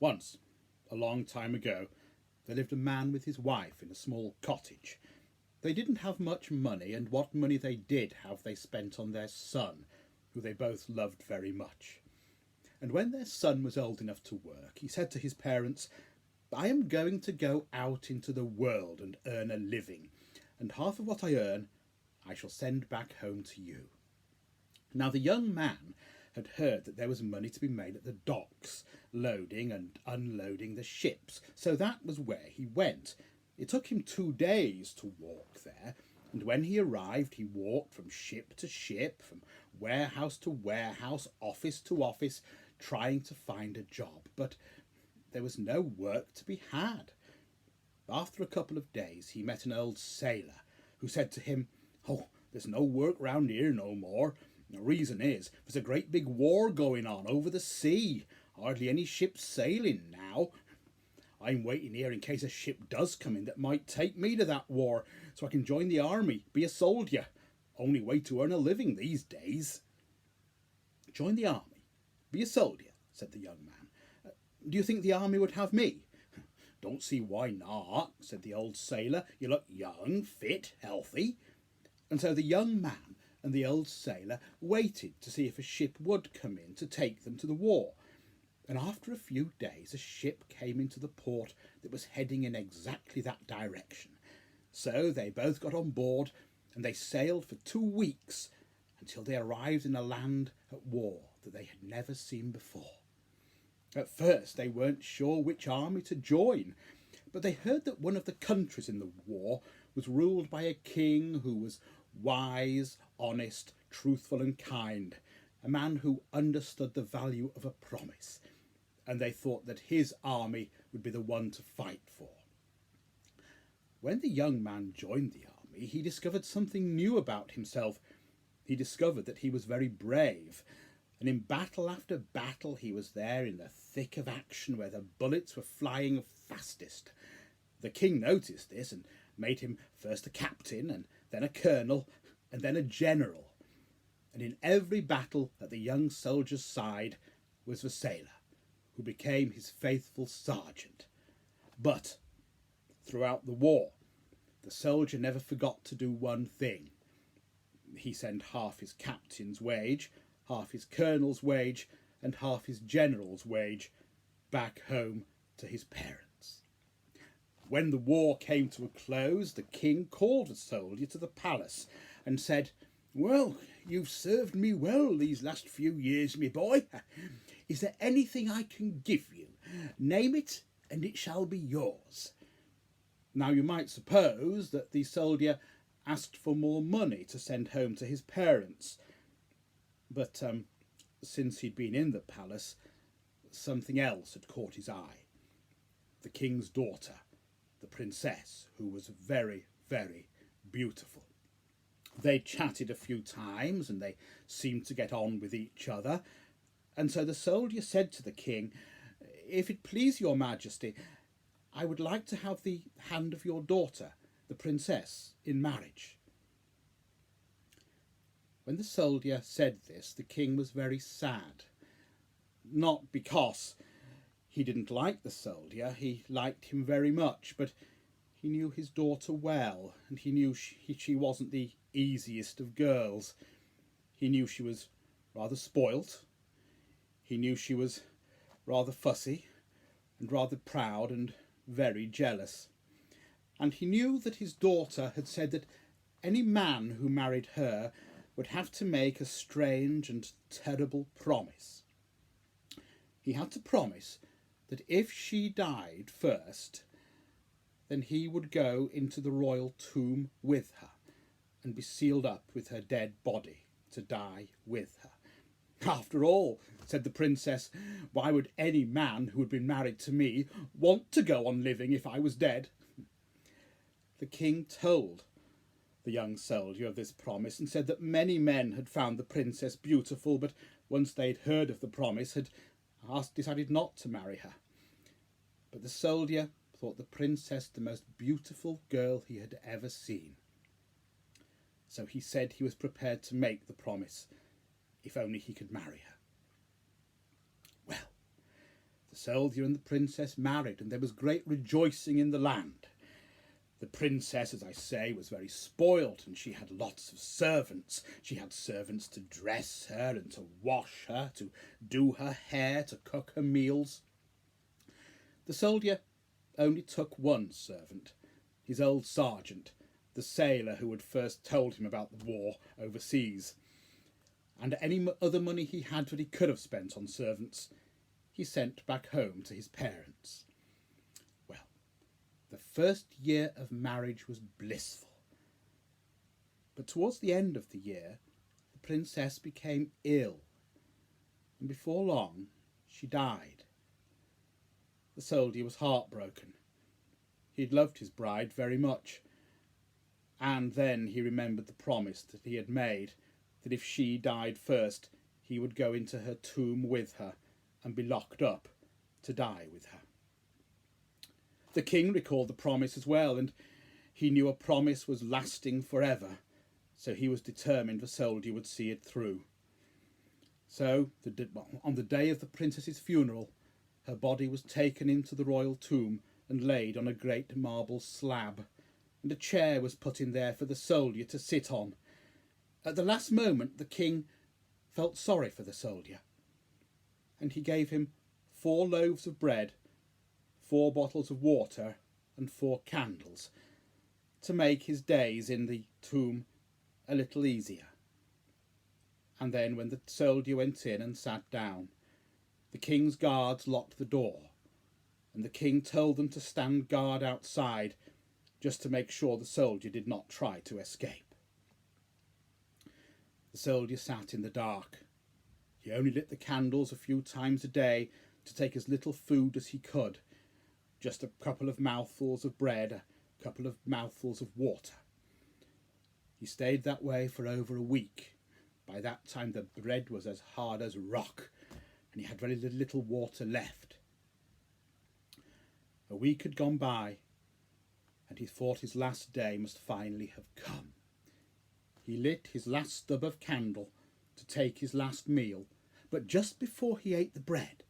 Once, a long time ago, there lived a man with his wife in a small cottage. They didn't have much money, and what money they did have they spent on their son, who they both loved very much. And when their son was old enough to work, he said to his parents, "I am going to go out into the world and earn a living, and half of what I earn I shall send back home to you." Now the young man had heard that there was money to be made at the docks, loading and unloading the ships, so that was where he went. It took him 2 days to walk there, and when he arrived he walked from ship to ship, from warehouse to warehouse, office to office, trying to find a job, but there was no work to be had. After a couple of days he met an old sailor who said to him, "Oh, there's no work round here no more. The reason is there's a great big war going on over the sea. Hardly any ships sailing now. I'm waiting here in case a ship does come in that might take me to that war, so I can join the army, be a soldier. Only way to earn a living these days." "Join the army, be a soldier," said the young man. "Do you think the army would have me?" "Don't see why not," said the old sailor. "You look young, fit, healthy." And so the young man and the old sailor waited to see if a ship would come in to take them to the war. And after a few days a ship came into the port that was heading in exactly that direction. So they both got on board, and they sailed for 2 weeks until they arrived in a land at war that they had never seen before. At first they weren't sure which army to join, but they heard that one of the countries in the war was ruled by a king who was wise, honest, truthful and kind, a man who understood the value of a promise, and they thought that his army would be the one to fight for. When the young man joined the army, he discovered something new about himself. He discovered that he was very brave, and in battle after battle he was there in the thick of action where the bullets were flying fastest. The king noticed this and made him first a captain, and then a colonel, and then a general. And in every battle at the young soldier's side was the sailor, who became his faithful sergeant. But throughout the war, the soldier never forgot to do one thing. He sent half his captain's wage, half his colonel's wage, and half his general's wage back home to his parents. When the war came to a close, the king called the soldier to the palace and said, "Well, you've served me well these last few years, me boy. Is there anything I can give you? Name it, and it shall be yours." Now you might suppose that the soldier asked for more money to send home to his parents, but since he'd been in the palace, something else had caught his eye. The king's daughter, the princess, who was very, very beautiful. They chatted a few times and they seemed to get on with each other, and so the soldier said to the king, "If it please your majesty, I would like to have the hand of your daughter, the princess, in marriage." When the soldier said this, the king was very sad. Not because he didn't like the soldier, he liked him very much, but he knew his daughter well, and he knew she wasn't the easiest of girls. He knew she was rather spoilt. He knew she was rather fussy and rather proud and very jealous. And he knew that his daughter had said that any man who married her would have to make a strange and terrible promise. He had to promise that if she died first, then he would go into the royal tomb with her and be sealed up with her dead body to die with her. "After all," said the princess, "why would any man who had been married to me want to go on living if I was dead?" The king told the young soldier of this promise and said that many men had found the princess beautiful, but once they'd heard of the promise had decided not to marry her. But the soldier thought the princess the most beautiful girl he had ever seen. So he said he was prepared to make the promise if only he could marry her. Well, the soldier and the princess married, and there was great rejoicing in the land. The princess, as I say, was very spoilt, and she had lots of servants. She had servants to dress her and to wash her, to do her hair, to cook her meals. The soldier only took one servant, his old sergeant, the sailor who had first told him about the war overseas. And any other money he had that he could have spent on servants, he sent back home to his parents. Well, the first year of marriage was blissful. But towards the end of the year, the princess became ill, and before long she died. The soldier was heartbroken. He'd loved his bride very much, and then he remembered the promise that he had made, that if she died first, he would go into her tomb with her and be locked up to die with her. The king recalled the promise as well, and he knew a promise was lasting forever, so he was determined the soldier would see it through. So, on the day of the princess's funeral, her body was taken into the royal tomb and laid on a great marble slab, and a chair was put in there for the soldier to sit on. At the last moment, the king felt sorry for the soldier, and he gave him 4 loaves of bread, 4 bottles of water, and 4 candles, to make his days in the tomb a little easier. And then when the soldier went in and sat down, the king's guards locked the door, and the king told them to stand guard outside, just to make sure the soldier did not try to escape. The soldier sat in the dark. He only lit the candles a few times a day to take as little food as he could, just a couple of mouthfuls of bread, a couple of mouthfuls of water. He stayed that way for over a week. By that time the bread was as hard as rock, and he had very little water left. A week had gone by, and he thought his last day must finally have come. He lit his last stub of candle to take his last meal, but just before he ate the bread,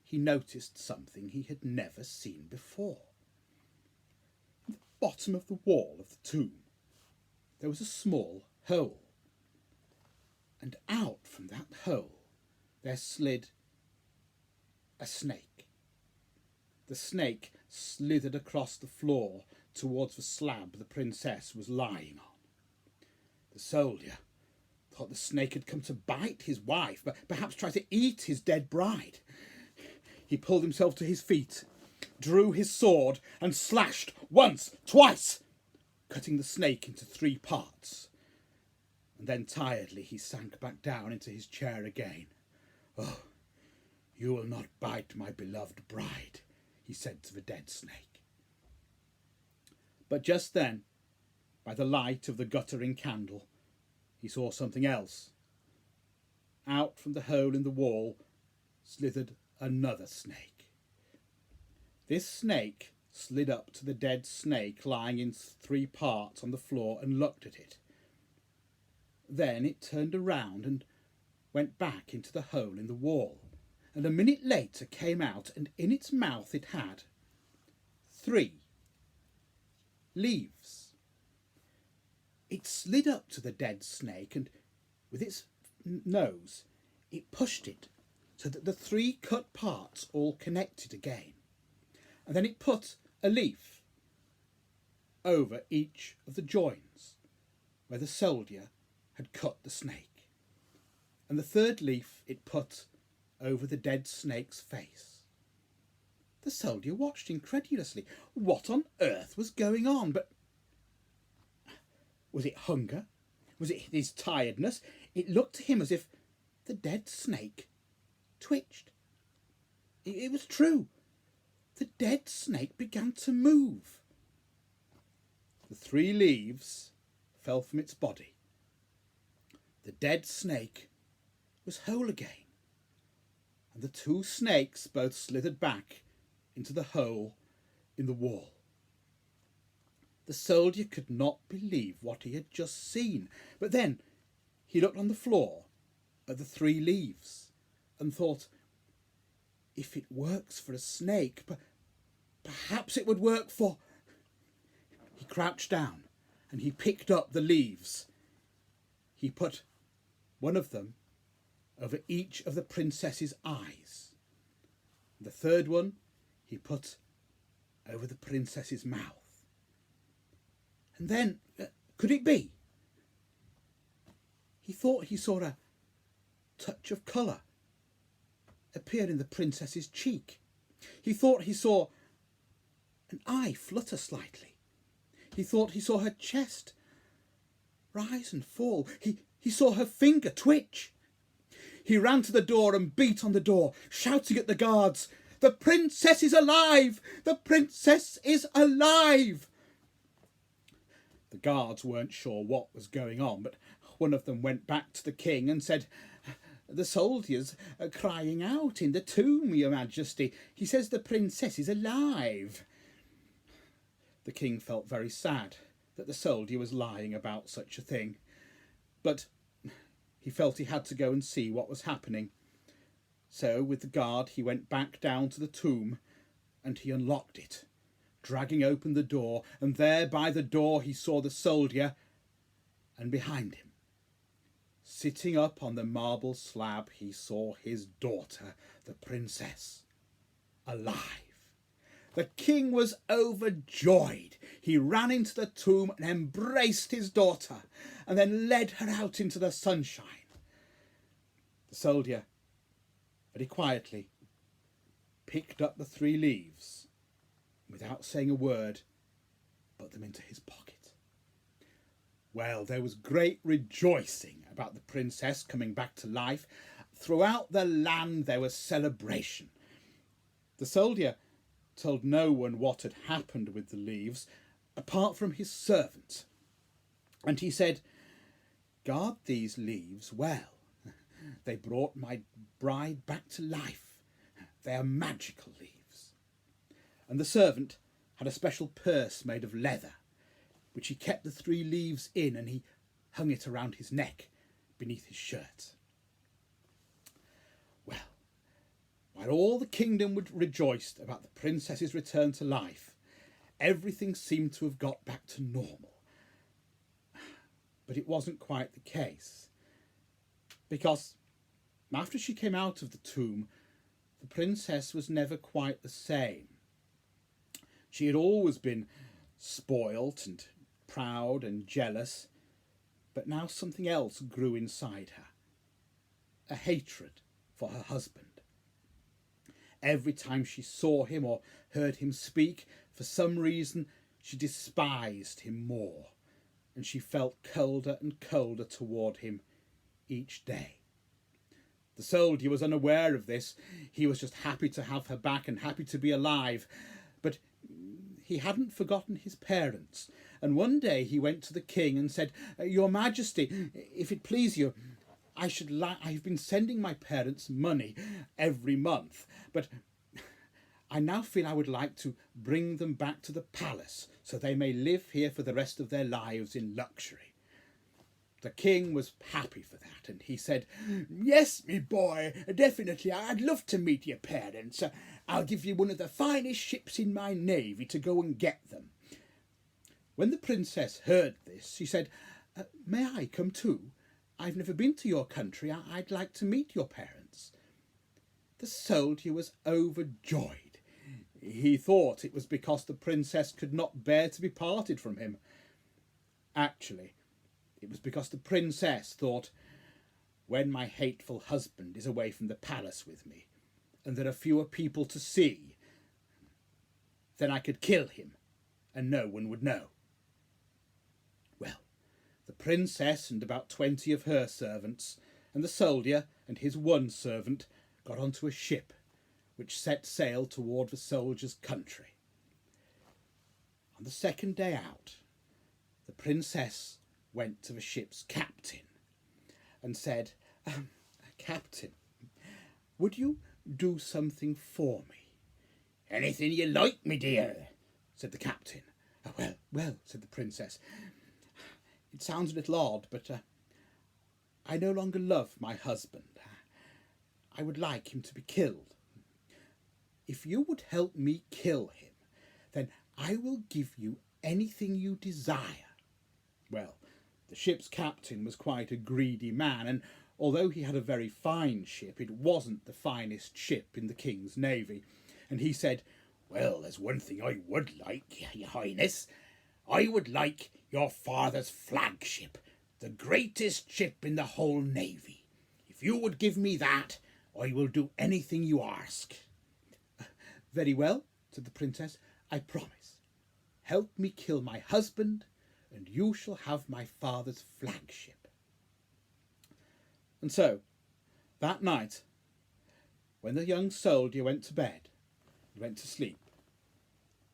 he noticed something he had never seen before. At the bottom of the wall of the tomb, there was a small hole, and out from that hole there slid a snake. The snake slithered across the floor towards the slab the princess was lying on. The soldier thought the snake had come to bite his wife, but perhaps try to eat his dead bride. He pulled himself to his feet, drew his sword, and slashed once, twice, cutting the snake into 3 parts. And then tiredly he sank back down into his chair again. "Oh, you will not bite my beloved bride," he said to the dead snake. But just then, by the light of the guttering candle, he saw something else. Out from the hole in the wall slithered another snake. This snake slid up to the dead snake lying in 3 parts on the floor and looked at it. Then it turned around and went back into the hole in the wall, and a minute later came out, and in its mouth it had 3 leaves. It slid up to the dead snake, and with its nose it pushed it so that the 3 cut parts all connected again, and then it put a leaf over each of the joins where the soldier had cut the snake, and the 3rd leaf it put over the dead snake's face. The soldier watched incredulously. What on earth was going on? But was it hunger? Was it his tiredness? It looked to him as if the dead snake twitched. It was true. The dead snake began to move. The 3 leaves fell from its body. The dead snake was whole again, and the 2 snakes both slithered back into the hole in the wall. The soldier could not believe what he had just seen, but then he looked on the floor at the 3 leaves and thought, if it works for a snake, perhaps it would work for... He crouched down and he picked up the leaves. He put one of them over each of the princess's eyes. The third one he put over the princess's mouth. And then, could it be? He thought he saw a touch of colour appear in the princess's cheek. He thought he saw an eye flutter slightly. He thought he saw her chest rise and fall. He saw her finger twitch. He ran to the door and beat on the door, shouting at the guards, "The princess is alive! The princess is alive!" The guards weren't sure what was going on, but one of them went back to the king and said, "The soldiers are crying out in the tomb, Your Majesty. He says the princess is alive." The king felt very sad that the soldier was lying about such a thing, but he felt he had to go and see what was happening. So with the guard he went back down to the tomb and he unlocked it, dragging open the door, and there by the door he saw the soldier, and behind him, sitting up on the marble slab, he saw his daughter, the princess, alive. The king was overjoyed. He ran into the tomb and embraced his daughter, and then led her out into the sunshine. The soldier, very quietly, picked up the 3 leaves, without saying a word, put them into his pocket. Well, there was great rejoicing about the princess coming back to life. Throughout the land there was celebration. The soldier told no one what had happened with the leaves, apart from his servant. And he said, "Guard these leaves well. They brought my bride back to life. They are magical leaves." And the servant had a special purse made of leather, which he kept the 3 leaves in, and he hung it around his neck beneath his shirt. Well, while all the kingdom rejoiced about the princess's return to life, everything seemed to have got back to normal. But it wasn't quite the case, because after she came out of the tomb, the princess was never quite the same. She had always been spoilt and proud and jealous, but now something else grew inside her, a hatred for her husband. Every time she saw him or heard him speak, for some reason she despised him more, and she felt colder and colder toward him each day. The soldier was unaware of this. He was just happy to have her back and happy to be alive, but he hadn't forgotten his parents. And one day he went to the king and said, "Your Majesty, if it please you, I've been sending my parents money every month, but I now feel I would like to bring them back to the palace so they may live here for the rest of their lives in luxury." The king was happy for that, and he said, "Yes, me boy, definitely. I'd love to meet your parents. I'll give you one of the finest ships in my navy to go and get them." When the princess heard this, she said, "May I come too? I've never been to your country. I'd like to meet your parents." The soldier was overjoyed. He thought it was because the princess could not bear to be parted from him. Actually, it was because the princess thought, when my hateful husband is away from the palace with me, and there are fewer people to see, then I could kill him, and no one would know. Well, the princess and about 20 of her servants, and the soldier and his one servant, got onto a ship which set sail toward the soldier's country. On the second day out, the princess went to the ship's captain and said, "Captain, would you do something for me?" "Anything you like, me dear," said the captain. Well, said the princess, "it sounds a little odd, but I no longer love my husband. I would like him to be killed. if you would help me kill him, then I will give you anything you desire." Well, the ship's captain was quite a greedy man, and although he had a very fine ship, it wasn't the finest ship in the king's navy. And he said, "Well, there's one thing I would like, your highness. I would like your father's flagship, the greatest ship in the whole navy. If you would give me that, I will do anything you ask." "Very well," said the princess, "I promise. Help me kill my husband, and you shall have my father's flagship." And so, that night, when the young soldier went to bed and went to sleep,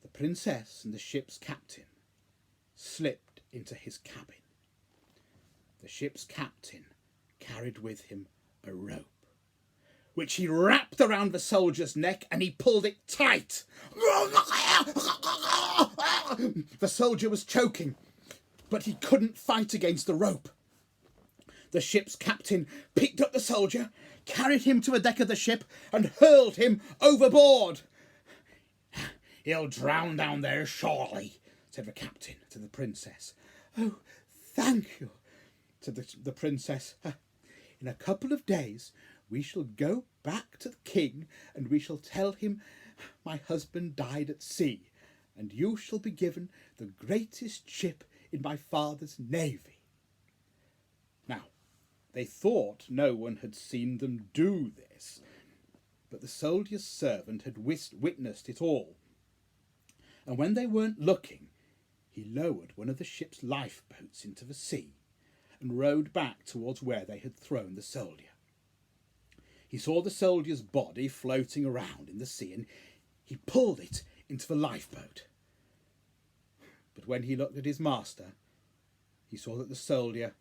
the princess and the ship's captain slipped into his cabin. The ship's captain carried with him a rope, which he wrapped around the soldier's neck, and he pulled it tight. The soldier was choking, but he couldn't fight against the rope. The ship's captain picked up the soldier, carried him to the deck of the ship, and hurled him overboard. "He'll drown down there, surely," said the captain to the princess. "Oh, thank you," said the princess. "In a couple of days we shall go back to the king, and we shall tell him my husband died at sea, and you shall be given the greatest ship in my father's navy." Now, they thought no one had seen them do this, but the soldier's servant had witnessed it all. And when they weren't looking, he lowered one of the ship's lifeboats into the sea and rowed back towards where they had thrown the soldier. He saw the soldier's body floating around in the sea, and he pulled it into the lifeboat. But when he looked at his master, he saw that the soldier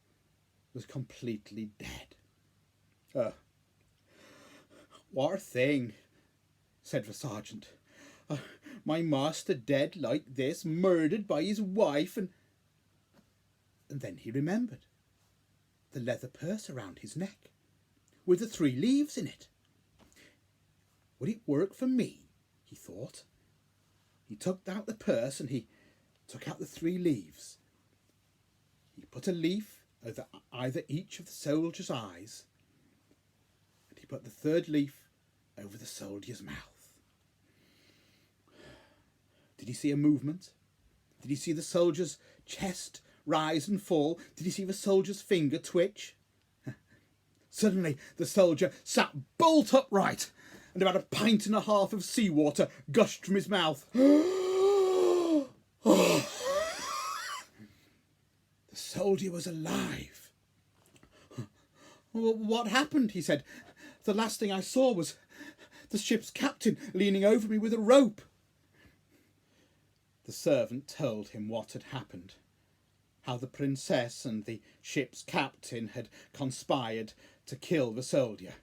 was completely dead. "What a thing," said the sergeant. "My master dead like this, murdered by his wife." And then he remembered the leather purse around his neck, with the 3 leaves in it. "Would it work for me?" he thought. He took out the purse, and he took out the 3 leaves. He put a leaf over either each of the soldier's eyes, and he put the 3rd leaf over the soldier's mouth. Did he see a movement? Did he see the soldier's chest rise and fall? Did he see the soldier's finger twitch? Suddenly the soldier sat bolt upright, and about 1.5 pints of seawater gushed from his mouth. The soldier was alive. "What happened?" he said. "The last thing I saw was the ship's captain leaning over me with a rope." The servant told him what had happened, how the princess and the ship's captain had conspired to kill the soldier.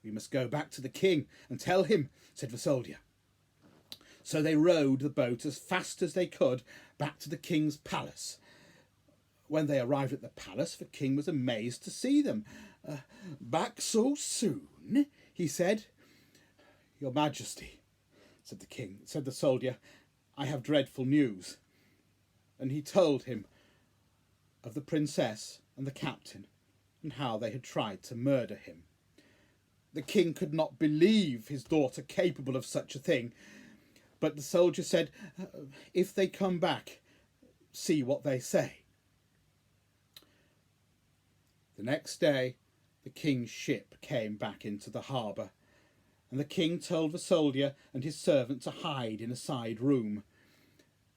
"We must go back to the king and tell him," said the soldier. So they rowed the boat as fast as they could back to the king's palace. When they arrived at the palace, the king was amazed to see them. "Back so soon?" he said. "Your Majesty," said the soldier, "I have dreadful news." And he told him of the princess and the captain, and how they had tried to murder him. The king could not believe his daughter capable of such a thing, but the soldier said, "If they come back, see what they say." The next day the king's ship came back into the harbour, and the king told the soldier and his servant to hide in a side room.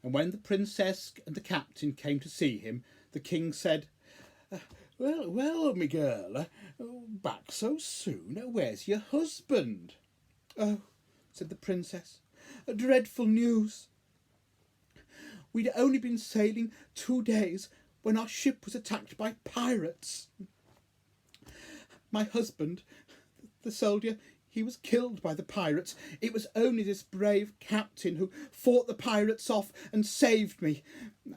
And when the princess and the captain came to see him, the king said, Well, me girl, back so soon? Where's your husband?" "Oh," said the princess, "dreadful news. We'd only been sailing 2 days when our ship was attacked by pirates. My husband, the soldier, he was killed by the pirates. It was only this brave captain who fought the pirates off and saved me.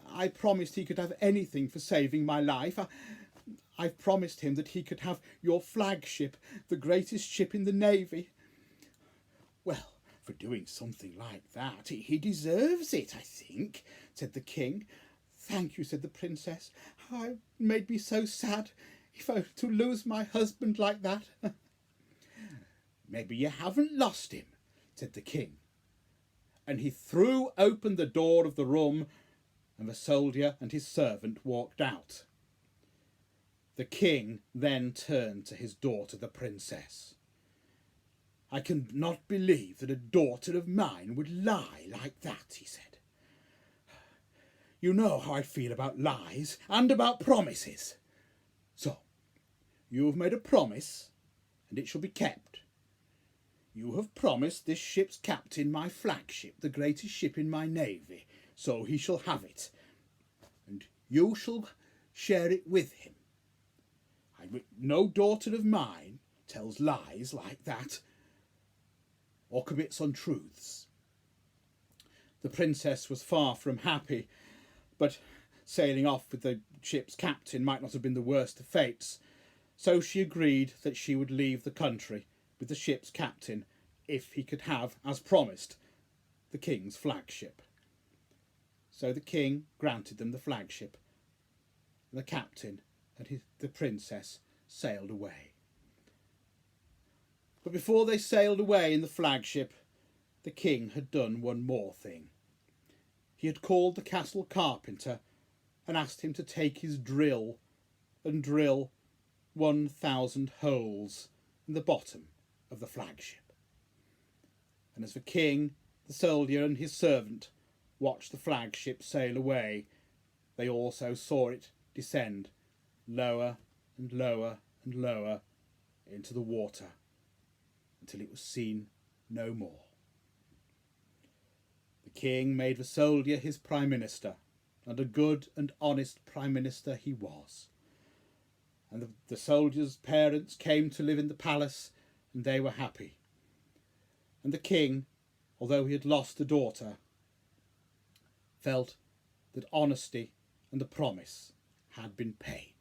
I promised he could have anything for saving my life. I've promised him that he could have your flagship, the greatest ship in the navy. Well, For doing something like that. He deserves it, I think, said the king. Thank you, said the princess. It made me so sad if I were to lose my husband like that. Maybe you haven't lost him, said the king. And he threw open the door of the room, and the soldier and his servant walked out. The king then turned to his daughter, the princess. I cannot believe that a daughter of mine would lie like that, he said. You know how I feel about lies and about promises. So, you have made a promise, and it shall be kept. You have promised this ship's captain my flagship, the greatest ship in my navy, so he shall have it, and you shall share it with him. No daughter of mine tells lies like that, or commits untruths. The princess was far from happy, but sailing off with the ship's captain might not have been the worst of fates, so she agreed that she would leave the country with the ship's captain if he could have, as promised, the king's flagship. So the king granted them the flagship, and the captain and the princess sailed away. But before they sailed away in the flagship, the king had done one more thing. He had called the castle carpenter and asked him to take his drill and drill 1,000 holes in the bottom of the flagship. And as the king, the soldier and his servant watched the flagship sail away, they also saw it descend lower and lower and lower into the water, until it was seen no more. The king made the soldier his prime minister, and a good and honest prime minister he was. And the soldier's parents came to live in the palace, and they were happy. And the king, although he had lost a daughter, felt that honesty and the promise had been paid.